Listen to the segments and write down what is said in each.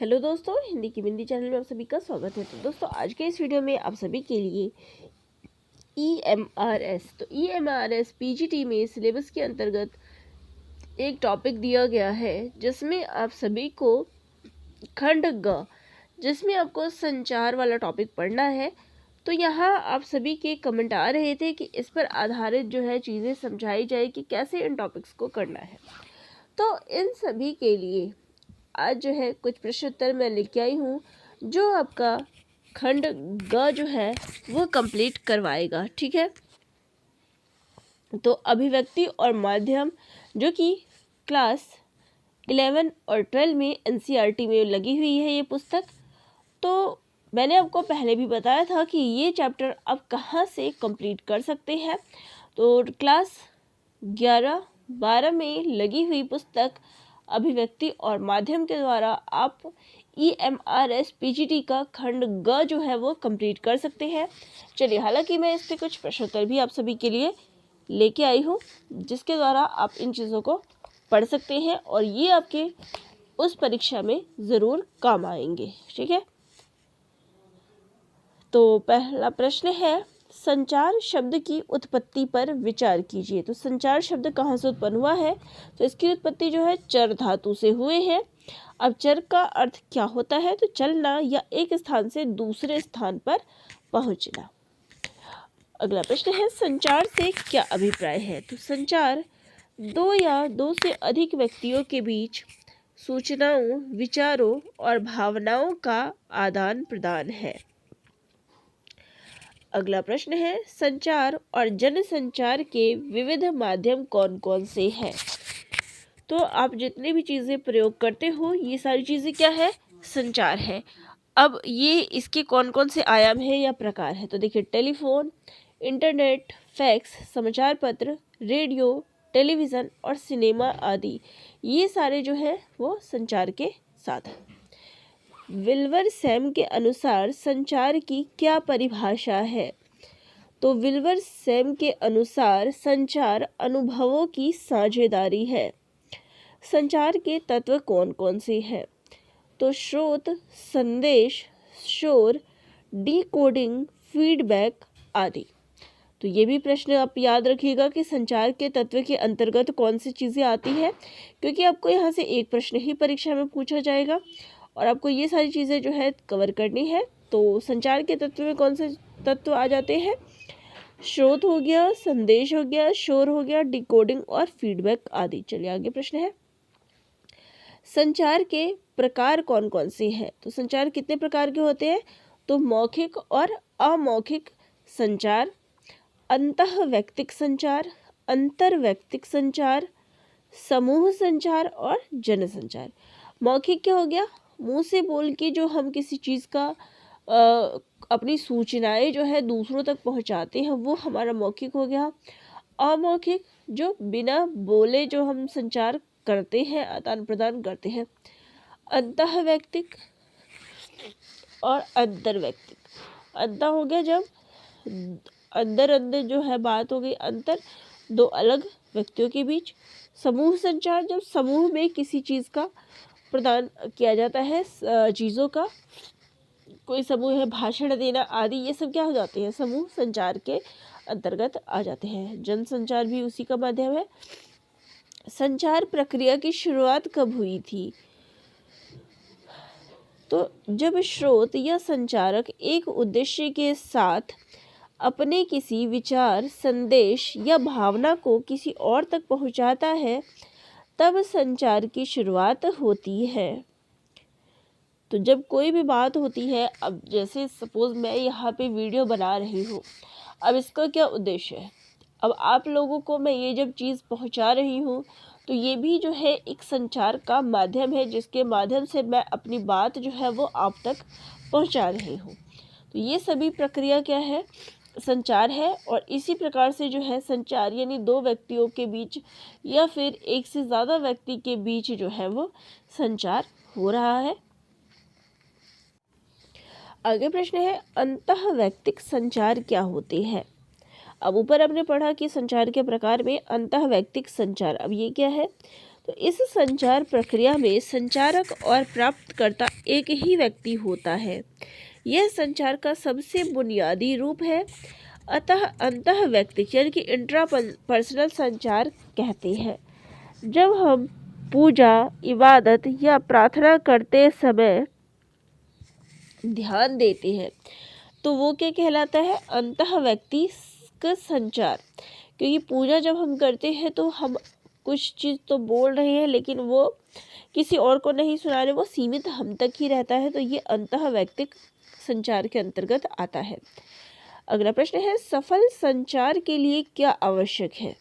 Hello दोस्तों, हिंदी की बिंदी channel में आप सभी का स्वागत है। तो दोस्तों, आज के इस वीडियो में आप सभी के लिए EMRS PGT में सिलेबस के अंतर्गत एक टॉपिक दिया गया है जिसमें आप सभी को खंड ग जिसमें आपको संचार वाला टॉपिक पढ़ना है। तो यहाँ आप सभी के कमेंट आ रहे थे कि इस पर आधारित जो है चीज़ें समझाई जाए कि कैसे इन टॉपिक्स को करना है। तो इन सभी के लिए आज जो है कुछ प्रश्न उत्तर मैं लेके आई हूँ जो आपका खंड ग जो है वो कंप्लीट करवाएगा। ठीक है, तो अभिव्यक्ति और माध्यम जो कि क्लास 11 और 12 में NCERT में लगी हुई है ये पुस्तक। तो मैंने आपको पहले भी बताया था कि ये चैप्टर आप कहाँ से कंप्लीट कर सकते हैं। तो क्लास 11-12 में लगी हुई पुस्तक अभिव्यक्ति और माध्यम के द्वारा आप EMRS PGT का खंड ग जो है वो कंप्लीट कर सकते हैं। चलिए, हालांकि मैं इस पे कुछ प्रश्नोत्तर भी आप सभी के लिए लेके आई हूँ जिसके द्वारा आप इन चीज़ों को पढ़ सकते हैं और ये आपके उस परीक्षा में ज़रूर काम आएंगे। ठीक है, तो पहला प्रश्न है, संचार शब्द की उत्पत्ति पर विचार कीजिए। तो संचार शब्द कहाँ से उत्पन्न हुआ है? तो इसकी उत्पत्ति जो है चर धातु से हुए हैं। अब चर का अर्थ क्या होता है? तो चलना या एक स्थान से दूसरे स्थान पर पहुंचना। अगला प्रश्न है, संचार से क्या अभिप्राय है? तो संचार दो या दो से अधिक व्यक्तियों के बीच सूचनाओं, विचारों और भावनाओं का आदान प्रदान है। अगला प्रश्न है, संचार और जनसंचार के विविध माध्यम कौन कौन से हैं? तो आप जितने भी चीज़ें प्रयोग करते हो ये सारी चीज़ें क्या है? संचार है। अब ये इसके कौन कौन से आयाम है या प्रकार है? तो देखिए, टेलीफोन, इंटरनेट, फैक्स, समाचार पत्र, रेडियो, टेलीविज़न और सिनेमा आदि, ये सारे जो है वो संचार के साधन। विल्वर सैम के अनुसार संचार की क्या परिभाषा है? तो विल्वर सैम के अनुसार संचार अनुभवों की साझेदारी है। संचार के तत्व कौन कौन से हैं? तो स्रोत, संदेश, शोर, डिकोडिंग, फीडबैक आदि। तो ये भी प्रश्न आप याद रखिएगा कि संचार के तत्व के अंतर्गत कौन सी चीज़ें आती हैं, क्योंकि आपको यहाँ से एक प्रश्न ही परीक्षा में पूछा जाएगा और आपको ये सारी चीज़ें जो है कवर करनी है। तो संचार के तत्व में कौन से तत्व आ जाते हैं? स्रोत हो गया, संदेश हो गया, शोर हो गया, डिकोडिंग और फीडबैक आदि। चलिए आगे प्रश्न है, संचार के प्रकार कौन कौन से हैं? तो संचार कितने प्रकार के होते हैं? तो मौखिक और अमौखिक संचार, अंतःवैयक्तिक संचार, अंतर्वैयक्तिक संचार, समूह संचार और जनसंचार। मौखिक क्या हो गया? मुंह से बोल के जो हम किसी चीज़ का अपनी सूचनाएं जो है दूसरों तक पहुंचाते हैं वो हमारा मौखिक हो गया। अमौखिक जो बिना बोले जो हम संचार करते हैं, आदान प्रदान करते हैं। अंतःवैयक्तिक और अंतर्वैयक्तिक। अंतः हो गया जब अंदर अंदर जो है बात हो गई, अंतर दो अलग व्यक्तियों के बीच। समूह संचार जब समूह में किसी चीज़ का प्रदान किया जाता है, चीज़ों का कोई समूह है, भाषण देना आदि, ये सब क्या हो जाते हैं? समूह संचार के अंतर्गत आ जाते हैं। जनसंचार भी उसी का माध्यम है। संचार प्रक्रिया की शुरुआत कब हुई थी? तो जब स्रोत या संचारक एक उद्देश्य के साथ अपने किसी विचार, संदेश या भावना को किसी और तक पहुंचाता है तब संचार की शुरुआत होती है। तो जब कोई भी बात होती है, अब जैसे सपोज मैं यहाँ पे वीडियो बना रही हूँ, अब इसका क्या उद्देश्य है? अब आप लोगों को मैं ये जब चीज़ पहुँचा रही हूँ तो ये भी जो है एक संचार का माध्यम है जिसके माध्यम से मैं अपनी बात जो है वो आप तक पहुँचा रही हूँ। तो ये सभी प्रक्रिया क्या है? संचार है। और इसी प्रकार से जो है संचार यानी दो व्यक्तियों के बीच या फिर एक से ज़्यादा व्यक्ति के बीच जो है वो संचार हो रहा है। आगे प्रश्न है, अंतःवैयक्तिक संचार क्या होते हैं? अब ऊपर हमने पढ़ा कि संचार के प्रकार में अंतःवैयक्तिक संचार, अब ये क्या है? तो इस संचार प्रक्रिया में संचारक और प्राप्तकर्ता एक ही व्यक्ति होता है। यह संचार का सबसे बुनियादी रूप है। अतः अंतः व्यक्तिक यानी कि इंट्रा पर्सनल संचार कहते हैं। जब हम पूजा, इबादत या प्रार्थना करते समय ध्यान देते हैं तो वो क्या कहलाता है? अंतः व्यक्तिक संचार। क्योंकि पूजा जब हम करते हैं तो हम कुछ चीज़ तो बोल रहे हैं लेकिन वो किसी और को नहीं सुना रहे, वो सीमित हम तक ही रहता है, तो ये अंतः व्यक्तिक संचार के अंतर्गत आता है। अगला प्रश्न है, सफल संचार के लिए क्या आवश्यक है?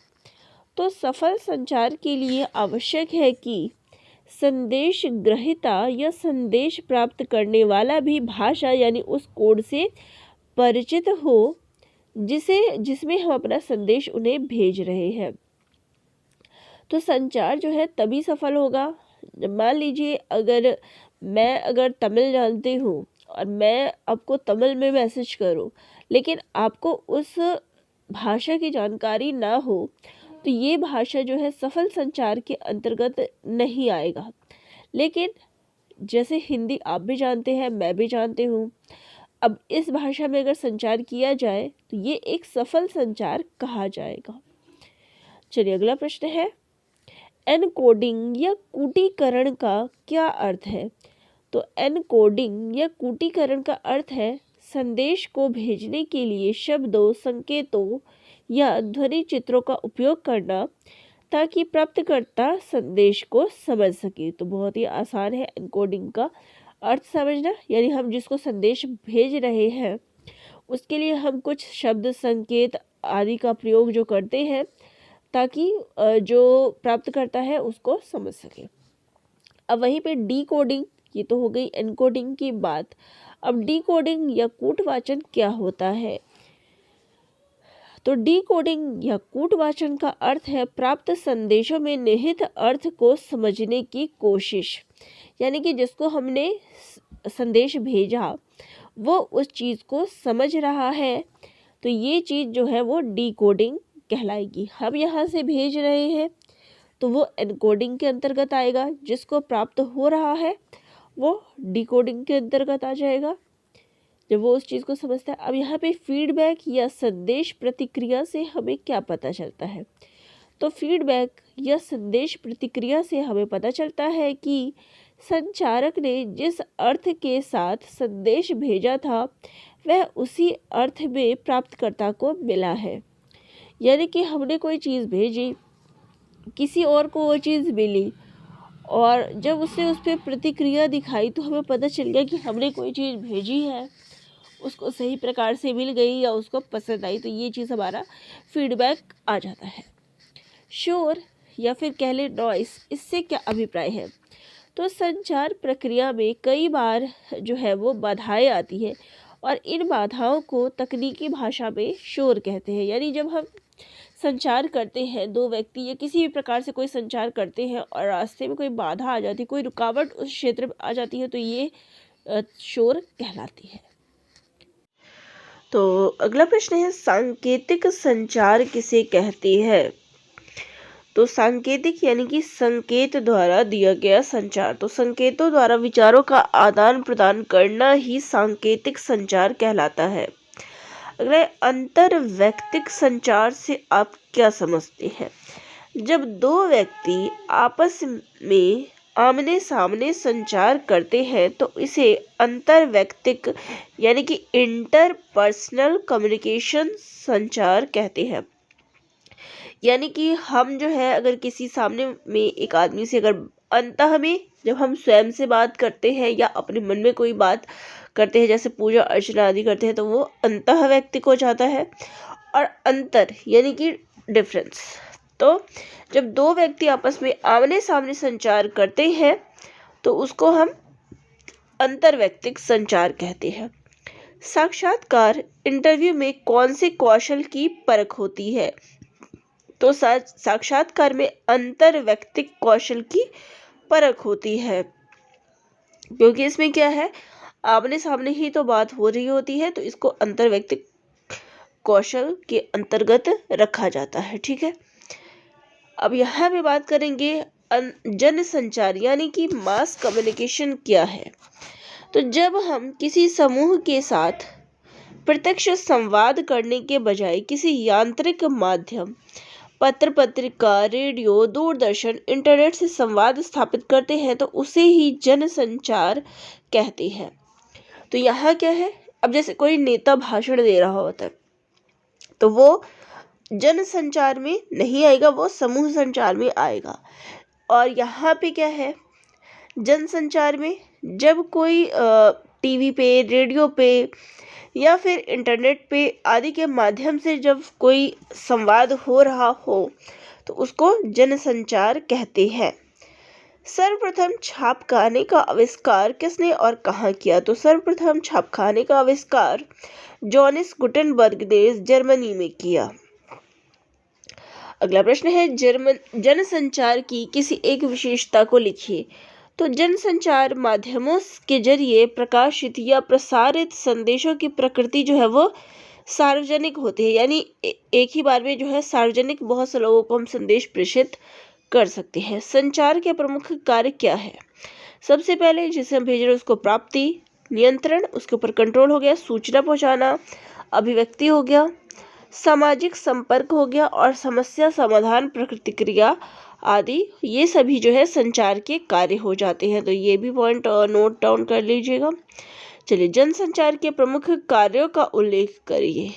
तो सफल संचार के लिए आवश्यक है कि संदेश ग्रहीता या संदेश प्राप्त करने वाला भी भाषा यानी उस कोड से परिचित हो जिसमें हम अपना संदेश उन्हें भेज रहे हैं। तो संचार जो है तभी सफल होगा। मान लीजिए अगर तमिल जानती हूँ और मैं आपको तमिल में मैसेज करूँ लेकिन आपको उस भाषा की जानकारी ना हो तो ये भाषा जो है सफल संचार के अंतर्गत नहीं आएगा। लेकिन जैसे हिंदी आप भी जानते हैं, मैं भी जानती हूँ, अब इस भाषा में अगर संचार किया जाए तो ये एक सफल संचार कहा जाएगा। चलिए अगला प्रश्न है, एनकोडिंग या कूटीकरण का क्या अर्थ है? तो एनकोडिंग या कूटीकरण का अर्थ है संदेश को भेजने के लिए शब्दों, संकेतों या ध्वनि चित्रों का उपयोग करना ताकि प्राप्तकर्ता संदेश को समझ सके। तो बहुत ही आसान है एनकोडिंग का अर्थ समझना, यानी हम जिसको संदेश भेज रहे हैं उसके लिए हम कुछ शब्द, संकेत आदि का प्रयोग जो करते हैं ताकि जो प्राप्तकर्ता है उसको समझ सके। अब वहीं पे डीकोडिंग, ये तो हो गई एनकोडिंग की बात। अब डीकोडिंग या कूटवाचन क्या होता है? तो डीकोडिंग या कूटवाचन का अर्थ है प्राप्त संदेशों में निहित अर्थ को समझने की कोशिश, यानी कि जिसको हमने संदेश भेजा वो उस चीज़ को समझ रहा है, तो ये चीज़ जो है वो डीकोडिंग कहलाएगी। हम यहाँ से भेज रहे हैं तो वो एनकोडिंग के अंतर्गत आएगा, जिसको प्राप्त हो रहा है वो डीकोडिंग के अंतर्गत आ जाएगा जब वो उस चीज़ को समझता है। अब यहाँ पे फीडबैक या संदेश प्रतिक्रिया से हमें क्या पता चलता है? तो फीडबैक या संदेश प्रतिक्रिया से हमें पता चलता है कि संचारक ने जिस अर्थ के साथ संदेश भेजा था वह उसी अर्थ में प्राप्तकर्ता को मिला है। यानी कि हमने कोई चीज़ भेजी, किसी और को वो चीज़ मिली और जब उसने उस पर प्रतिक्रिया दिखाई तो हमें पता चल गया कि हमने कोई चीज़ भेजी है, उसको सही प्रकार से मिल गई या उसको पसंद आई, तो ये चीज़ हमारा फीडबैक आ जाता है। शोर या फिर कह लें नॉइस, इससे क्या अभिप्राय है? तो संचार प्रक्रिया में कई बार जो है वो बाधाएं आती है और इन बाधाओं को तकनीकी भाषा में शोर कहते हैं। यानी जब हम संचार करते हैं, दो व्यक्ति या किसी भी प्रकार से कोई संचार करते हैं और रास्ते में कोई बाधा आ जाती है, कोई रुकावट उस क्षेत्र में आ जाती है, तो ये शोर कहलाती है। तो अगला प्रश्न है, सांकेतिक संचार किसे कहते हैं? तो सांकेतिक यानी कि संकेत द्वारा दिया गया संचार। तो संकेतों द्वारा विचारों का आदान प्रदान करना ही सांकेतिक संचार कहलाता है। अगला, अंतर व्यक्तिक संचार से आप क्या समझते हैं? जब दो व्यक्ति आपस में आमने सामने संचार करते हैं तो इसे अंतर व्यक्तिक यानी कि इंटरपर्सनल कम्युनिकेशन संचार कहते हैं। यानी कि हम जो है अगर किसी सामने में एक आदमी से अगर अंतः में जब हम स्वयं से बात करते हैं या अपने मन में कोई बात करते हैं, जैसे पूजा अर्चना आदि करते हैं, तो वो अंतः व्यक्तिक हो जाता है। और अंतर यानी कि डिफरेंस, तो जब दो व्यक्ति आपस में आमने सामने संचार करते हैं तो उसको हम अंतर्वैयक्तिक संचार कहते हैं। साक्षात्कार इंटरव्यू में कौन से कौशल की परख होती है? तो साक्षात्कार में अंतर्वैयक्तिक कौशल की परख होती है, क्योंकि इसमें क्या है, आमने सामने ही तो बात हो रही होती है, तो इसको अंतर्वैयक्तिक कौशल के अंतर्गत रखा जाता है। ठीक है, अब यहाँ पे बात करेंगे जनसंचार यानी कि मास कम्युनिकेशन क्या है? तो जब हम किसी समूह के साथ प्रत्यक्ष संवाद करने के बजाय किसी यांत्रिक माध्यम, पत्र पत्रिका, रेडियो, दूरदर्शन, इंटरनेट से संवाद स्थापित करते हैं तो उसे ही जनसंचार कहते हैं। तो यहाँ क्या है, अब जैसे कोई नेता भाषण दे रहा होता है तो वो जनसंचार में नहीं आएगा, वो समूह संचार में आएगा। और यहाँ पे क्या है, जनसंचार में जब कोई टीवी पे, रेडियो पे या फिर इंटरनेट पे आदि के माध्यम से जब कोई संवाद हो रहा हो तो उसको जनसंचार कहते हैं। सर्वप्रथम छापखाने का आविष्कार किसने और कहाँ किया? तो सर्वप्रथम छापखाने का आविष्कार जोहानिस गुटेनबर्ग ने जर्मनी में किया। अगला प्रश्न है, जनसंचार की किसी एक विशेषता को लिखिए। तो जनसंचार माध्यमों के जरिए प्रकाशित या प्रसारित संदेशों की प्रकृति जो है वो सार्वजनिक होती है, यानी एक ही बार में जो है सार्वजनिक बहुत से लोगों को हम संदेश प्रेषित कर सकते हैं। संचार के प्रमुख कार्य क्या है? सबसे पहले जिसे हम भेज रहे हैं उसको प्राप्ति, नियंत्रण, उसके ऊपर कंट्रोल हो गया, सूचना पहुंचाना, अभिव्यक्ति हो गया, सामाजिक संपर्क हो गया और समस्या समाधान, प्रतिक्रिया आदि, ये सभी जो है संचार के कार्य हो जाते हैं। तो ये भी पॉइंट नोट डाउन कर लीजिएगा। चलिए, जनसंचार के प्रमुख कार्यों का उल्लेख करिए।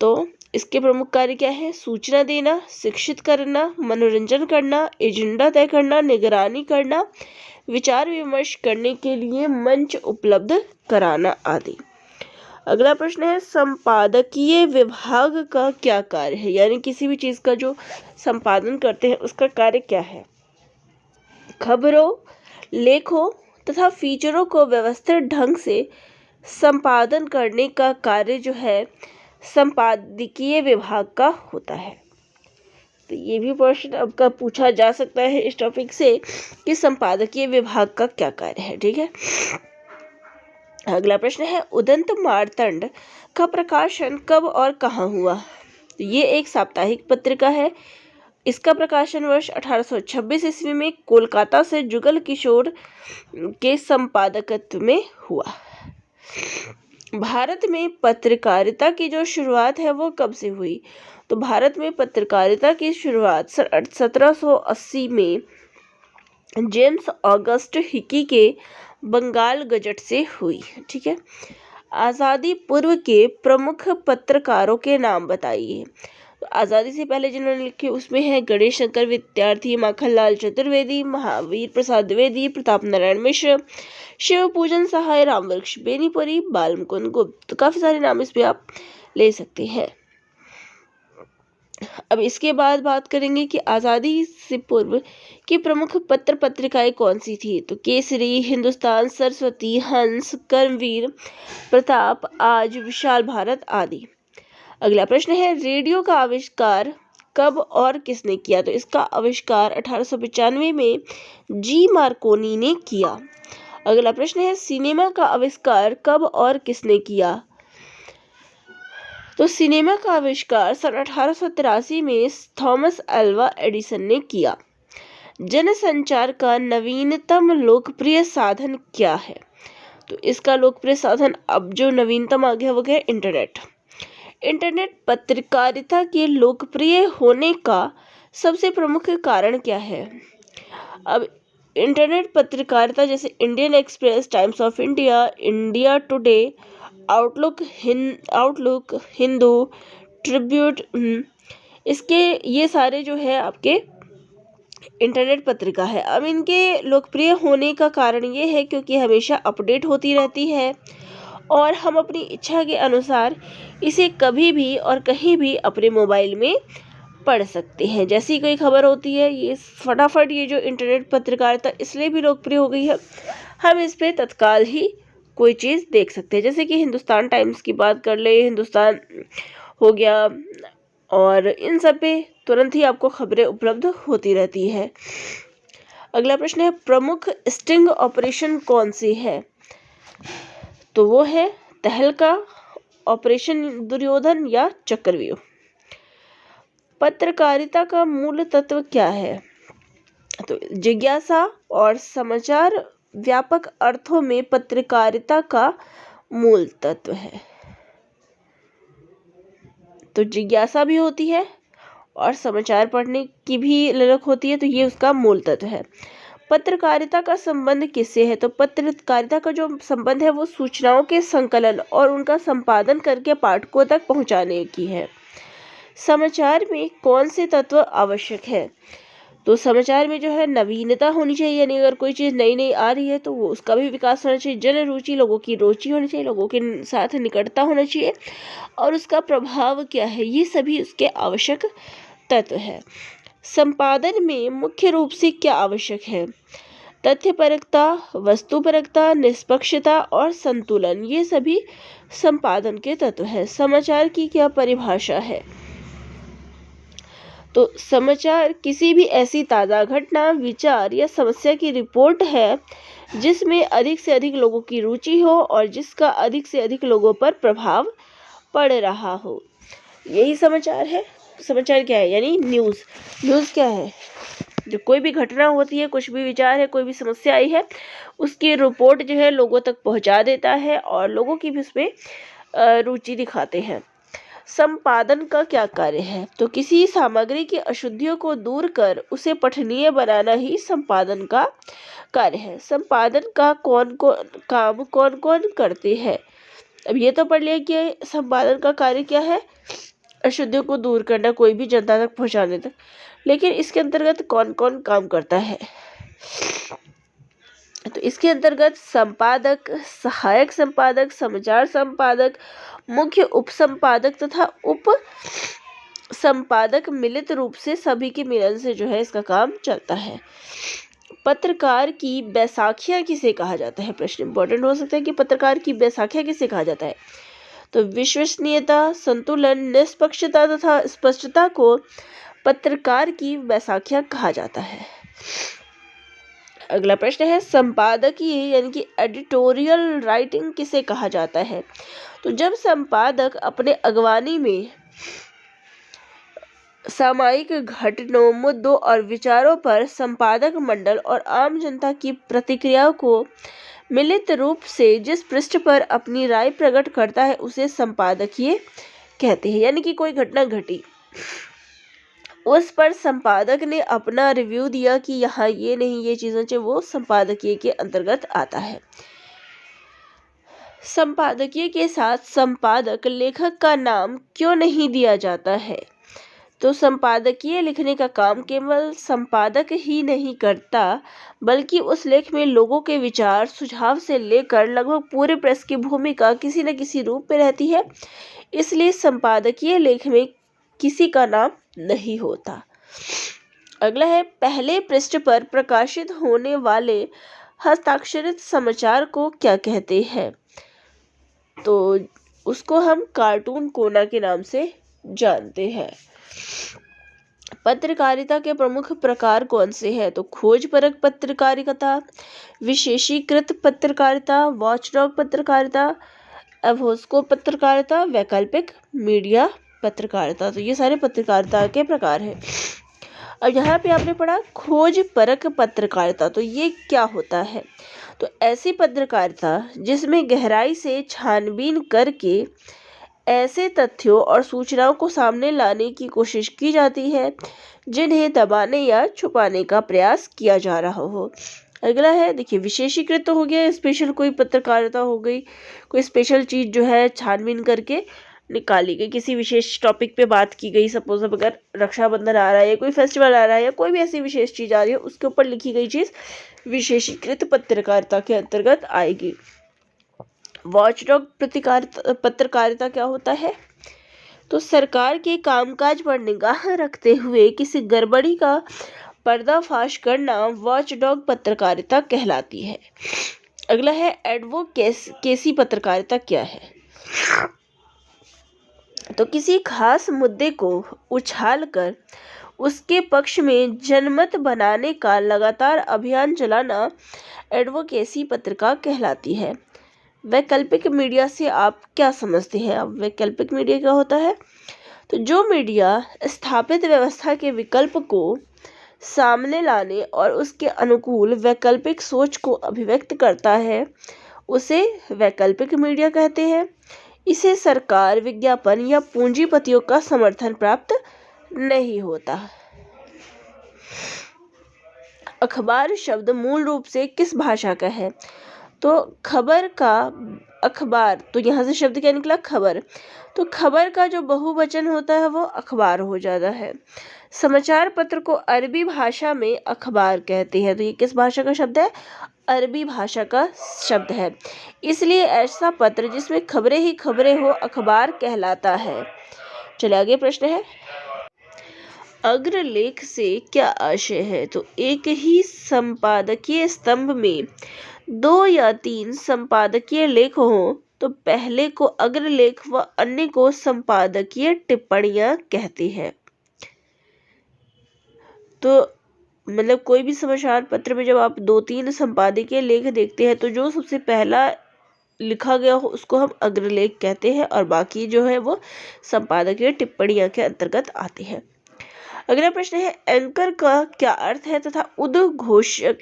तो इसके प्रमुख कार्य क्या है? सूचना देना, शिक्षित करना, मनोरंजन करना, एजेंडा तय करना, निगरानी करना, विचार विमर्श करने के लिए मंच उपलब्ध कराना आदि। अगला प्रश्न है, संपादकीय विभाग का क्या कार्य है? यानी किसी भी चीज़ का जो संपादन करते हैं उसका कार्य क्या है? खबरों, लेखों तथा फीचरों को व्यवस्थित ढंग से संपादन करने का कार्य जो है संपादकीय विभाग का होता है। तो ये भी प्रश्न आपका पूछा जा सकता है इस टॉपिक से कि संपादकीय विभाग का क्या कार्य है। ठीक है। अगला प्रश्न है, उदंत मार्तंड का प्रकाशन कब और कहाँ हुआ? तो ये एक साप्ताहिक पत्रिका है। इसका प्रकाशन वर्ष 1826 ईस्वी में कोलकाता से जुगल किशोर के संपादकत्व में हुआ। भारत में पत्रकारिता की जो शुरुआत है वो कब से हुई? तो भारत में पत्रकारिता की शुरुआत 1780 में जेम्स ऑगस्ट हिकी के बंगाल गजट से हुई। ठीक है। आज़ादी पूर्व के प्रमुख पत्रकारों के नाम बताइए। तो आज़ादी से पहले जिन्होंने लिखे उसमें है गणेश शंकर विद्यार्थी, माखनलाल चतुर्वेदी, महावीर प्रसाद द्विवेदी, प्रताप नारायण मिश्र, शिव पूजन सहाय, रामवृक्ष बेनीपरी, बाल मुकुंद गुप्त। तो काफ़ी सारे नाम इसमें आप ले सकते हैं। अब इसके बाद बात करेंगे कि आज़ादी से पूर्व की प्रमुख पत्र पत्रिकाएं कौन सी थी? तो केसरी, हिंदुस्तान, सरस्वती, हंस, कर्मवीर, प्रताप, आज, विशाल भारत आदि। अगला प्रश्न है, रेडियो का आविष्कार कब और किसने किया? तो इसका आविष्कार 1895 में जी मार्कोनी ने किया। अगला प्रश्न है, सिनेमा का आविष्कार कब और किसने किया? तो सिनेमा का आविष्कार सन 1883 में थॉमस अल्वा एडिसन ने किया। जनसंचार का नवीनतम लोकप्रिय साधन क्या है? तो इसका लोकप्रिय साधन अब जो नवीनतम आ गया वो क्या है? इंटरनेट। इंटरनेट पत्रकारिता के लोकप्रिय होने का सबसे प्रमुख कारण क्या है? अब इंटरनेट पत्रकारिता जैसे Indian express, times of India, India today, outlook, Hindu, tribute, इसके ये सारे जो है आपके इंटरनेट पत्रिका है। अब इनके लोकप्रिय होने का कारण ये है क्योंकि हमेशा अपडेट होती रहती है और हम अपनी इच्छा के अनुसार इसे कभी भी और कहीं भी अपने मोबाइल में पढ़ सकते हैं। जैसी कोई खबर होती है ये फटाफट, ये जो इंटरनेट पत्रकारिता इसलिए भी लोकप्रिय हो गई है, हम इस पे तत्काल ही कोई चीज़ देख सकते हैं। जैसे कि हिंदुस्तान टाइम्स की बात कर ले, हिंदुस्तान हो गया, और इन सब पे तुरंत ही आपको खबरें उपलब्ध होती रहती है। अगला प्रश्न है, प्रमुख स्टिंग ऑपरेशन कौन सी है? तो वो है तहलका, ऑपरेशन दुर्योधन या चक्रव्यूह। पत्रकारिता का मूल तत्व क्या है? तो जिज्ञासा और समाचार व्यापक अर्थों में पत्रकारिता का मूल तत्व है। तो जिज्ञासा भी होती है और समाचार पढ़ने की भी ललक होती है, तो ये उसका मूल तत्व है। पत्रकारिता का संबंध किससे है? तो पत्रकारिता का जो संबंध है वो सूचनाओं के संकलन और उनका संपादन करके पाठकों तक पहुंचाने की है। समाचार में कौन से तत्व आवश्यक है? तो समाचार में जो है नवीनता होनी चाहिए, यानी अगर कोई चीज़ नई नई आ रही है तो वो उसका भी विकास होना चाहिए। जन रुचि, लोगों की रुचि होनी चाहिए, लोगों के साथ निकटता होना चाहिए, और उसका प्रभाव क्या है, ये सभी उसके आवश्यक तत्व है। संपादन में मुख्य रूप से क्या आवश्यक है? तथ्यपरकता, वस्तुपरकता, निष्पक्षता और संतुलन, ये सभी संपादन के तत्व है। समाचार की क्या परिभाषा है? तो समाचार किसी भी ऐसी ताज़ा घटना, विचार या समस्या की रिपोर्ट है जिसमें अधिक से अधिक लोगों की रुचि हो और जिसका अधिक से अधिक लोगों पर प्रभाव पड़ रहा हो, यही समाचार है। समाचार क्या है? यानी न्यूज़। न्यूज़ क्या है? जो कोई भी घटना होती है, कुछ भी विचार है, कोई भी समस्या आई है, उसकी रिपोर्ट जो है लोगों तक पहुंचा देता है और लोगों की भी उसमें रुचि दिखाते हैं। संपादन का क्या कार्य है? तो किसी सामग्री की अशुद्धियों को दूर कर उसे पठनीय बनाना ही संपादन का कार्य है। संपादन का कौन कौन करते हैं? अब ये तो पढ़ लिया कि संपादन का कार्य क्या है, अशुद्धियों को दूर करना, कोई भी जनता तक पहुंचाने तक, लेकिन इसके अंतर्गत कौन कौन काम करता है? तो इसके अंतर्गत संपादक, सहायक संपादक, समाचार संपादक, मुख्य उपसंपादक तथा उप संपादक मिलित रूप से सभी के मिलन से जो है इसका काम चलता है। पत्रकार की बैसाखियां किसे कहा जाता है? प्रश्न इंपॉर्टेंट हो सकता है कि पत्रकार की बैसाखियां किसे कहा जाता है? तो विश्वसनीयता, संतुलन, निष्पक्षता तथा स्पष्टता को पत्रकार की बैसाखियां कहा जाता है। अगला प्रश्न है, संपादकीय यानी कि एडिटोरियल राइटिंग किसे कहा जाता है? तो जब संपादक अपने अगवानी में सामयिक घटनाओं, मुद्दों और विचारों पर संपादक मंडल और आम जनता की प्रतिक्रियाओं को मिलित रूप से जिस पृष्ठ पर अपनी राय प्रकट करता है उसे संपादकीय कहते हैं। यानी कि कोई घटना घटी, उस पर संपादक ने अपना रिव्यू दिया कि यहाँ ये नहीं, ये चीज़ें चाहिए, वो संपादकीय के अंतर्गत आता है। संपादकीय के साथ संपादक लेखक का नाम क्यों नहीं दिया जाता है? तो संपादकीय लिखने का काम केवल संपादक ही नहीं करता, बल्कि उस लेख में लोगों के विचार, सुझाव से लेकर लगभग पूरे प्रेस की भूमिका किसी न किसी रूप में रहती है। इसलिए संपादकीय लेख में किसी का नाम नहीं होता। अगला है, पहले पृष्ठ पर प्रकाशित होने वाले हस्ताक्षरित समाचार को क्या कहते हैं? तो उसको हम कार्टून कोना के नाम से जानते हैं। पत्रकारिता के प्रमुख प्रकार कौन से हैं? तो खोजपरक पत्रकारिता, विशेषीकृत पत्रकारिता, वॉचडॉग पत्रकारिता, अभोस्को पत्रकारिता, वैकल्पिक मीडिया पत्रकारिता। तो ये सारे पत्रकारिता के प्रकार हैं। अब यहाँ पे आपने पढ़ा खोजपरक पत्रकारिता, तो ये क्या होता है? तो ऐसी पत्रकारिता जिसमें गहराई से छानबीन करके ऐसे तथ्यों और सूचनाओं को सामने लाने की कोशिश की जाती है जिन्हें दबाने या छुपाने का प्रयास किया जा रहा हो। अगला है, देखिए, विशेषीकृत तो हो गया, स्पेशल कोई पत्रकारिता हो गई, कोई स्पेशल चीज़ जो है छानबीन करके निकाली गई, किसी विशेष टॉपिक पे बात की गई। सपोज अगर रक्षाबंधन आ रहा है, कोई फेस्टिवल आ रहा है, या कोई भी ऐसी विशेष चीज़ आ रही है, उसके ऊपर लिखी गई चीज़ विशेषीकृत पत्रकारिता के अंतर्गत आएगी। वॉचडॉग पत्रकारिता क्या होता है? तो सरकार के कामकाज पर निगाह रखते हुए किसी गड़बड़ी का पर्दाफाश करना वॉचडॉग पत्रकारिता कहलाती है। अगला है, एडवोकेसी पत्रकारिता क्या है? तो किसी खास मुद्दे को उछालकर उसके पक्ष में जनमत बनाने का लगातार अभियान चलाना एडवोकेसी पत्रिका कहलाती है। वैकल्पिक मीडिया से आप क्या समझते हैं? अब वैकल्पिक मीडिया क्या होता है? तो जो मीडिया स्थापित व्यवस्था के विकल्प को सामने लाने और उसके अनुकूल वैकल्पिक सोच को अभिव्यक्त करता है उसे वैकल्पिक मीडिया कहते हैं। इसे सरकार, विज्ञापन या पूंजीपतियों का समर्थन प्राप्त नहीं होता। अखबार शब्द मूल रूप से किस भाषा का है? तो खबर का अखबार, तो यहाँ से शब्द क्या निकला? खबर। तो खबर का जो बहुवचन होता है वो अखबार हो जाता है। समाचार पत्र को अरबी भाषा में अखबार कहते हैं। तो ये किस भाषा का शब्द है? अरबी भाषा का शब्द है। इसलिए ऐसा पत्र जिसमें खबरें ही खबरें हो अखबार कहलाता है। चलिए आगे प्रश्न है, अग्रलेख से क्या आशय है? तो एक ही संपादकीय स्तंभ में 2 या 3 संपादकीय लेख हों तो पहले को अग्रलेख व अन्य को संपादकीय टिप्पणियां कहते हैं। तो मतलब कोई भी समाचार पत्र में जब आप 2-3 संपादकीय लेख देखते हैं तो जो सबसे पहला लिखा गया हो उसको हम अग्रलेख कहते हैं और बाकी जो है वो संपादकीय टिप्पणियां के अंतर्गत आते हैं। अगला प्रश्न है, एंकर का क्या अर्थ है तथा उद्घोषक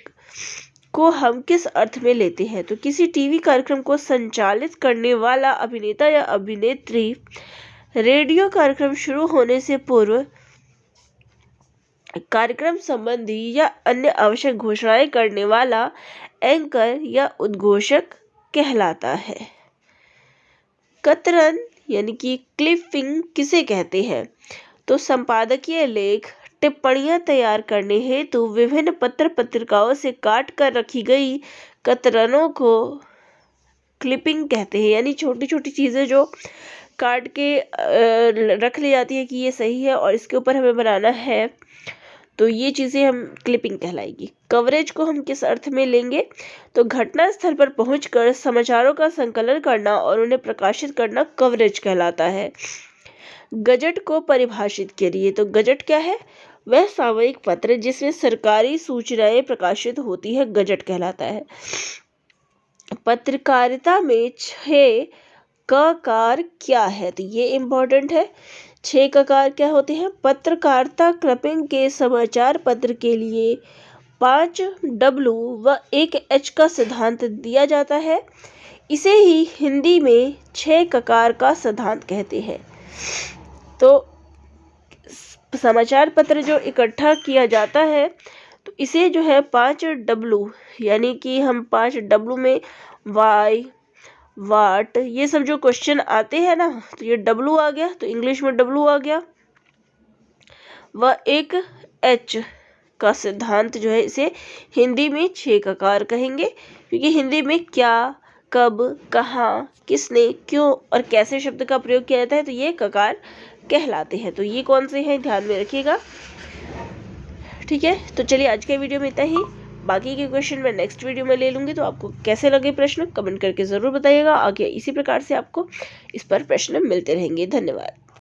को हम किस अर्थ में लेते हैं? तो किसी टीवी कार्यक्रम को संचालित करने वाला अभिनेता या अभिनेत्री, रेडियो कार्यक्रम शुरू होने से पूर्व कार्यक्रम संबंधी या अन्य आवश्यक घोषणाएं करने वाला एंकर या उद्घोषक कहलाता है। कतरन यानी कि क्लिपिंग किसे कहते हैं? तो संपादकीय लेख, टिप्पणियां तैयार करने हेतु विभिन्न पत्र पत्रिकाओं से काट कर रखी गई कतरनों को क्लिपिंग कहते हैं। यानी छोटी छोटी चीज़ें जो काट के रख ली जाती है कि ये सही है और इसके ऊपर हमें बनाना है, तो ये चीज़ें हम क्लिपिंग कहलाएगी। कवरेज को हम किस अर्थ में लेंगे? तो घटना स्थल पर पहुंचकर समाचारों का संकलन करना और उन्हें प्रकाशित करना कवरेज कहलाता है। गजट को परिभाषित करिए। तो गजट क्या है? वह सामयिक पत्र जिसमें सरकारी सूचनाएं प्रकाशित होती है, गजट कहलाता है। पत्रकारिता में 6 ककार क्या है? तो ये इम्पोर्टेंट है। 6 ककार क्या होते हैं? पत्रकारिता क्लिपिंग के समाचार पत्र के लिए 5 W व 1 H का सिद्धांत दिया जाता है। इसे ही हिंदी में 6 ककार का सिद्धांत कहते हैं। तो समाचार पत्र जो इकट्ठा किया जाता है तो इसे जो है 5 W, यानी कि हम 5 W में वाई, वाट, ये सब जो क्वेश्चन आते हैं ना, तो ये W आ गया, तो इंग्लिश में W आ गया, व 1 H का सिद्धांत जो है इसे हिंदी में 6 ककार कहेंगे, क्योंकि हिंदी में क्या, कब, कहाँ, किसने, क्यों और कैसे शब्द का प्रयोग किया जाता है तो ये ककार कहलाते हैं। तो ये कौन से हैं, ध्यान में रखिएगा। ठीक है, तो चलिए आज के वीडियो में इतना ही। बाकी के क्वेश्चन मैं नेक्स्ट वीडियो में ले लूँगी। तो आपको कैसे लगे प्रश्न कमेंट करके ज़रूर बताइएगा। आगे इसी प्रकार से आपको इस पर प्रश्न मिलते रहेंगे। धन्यवाद।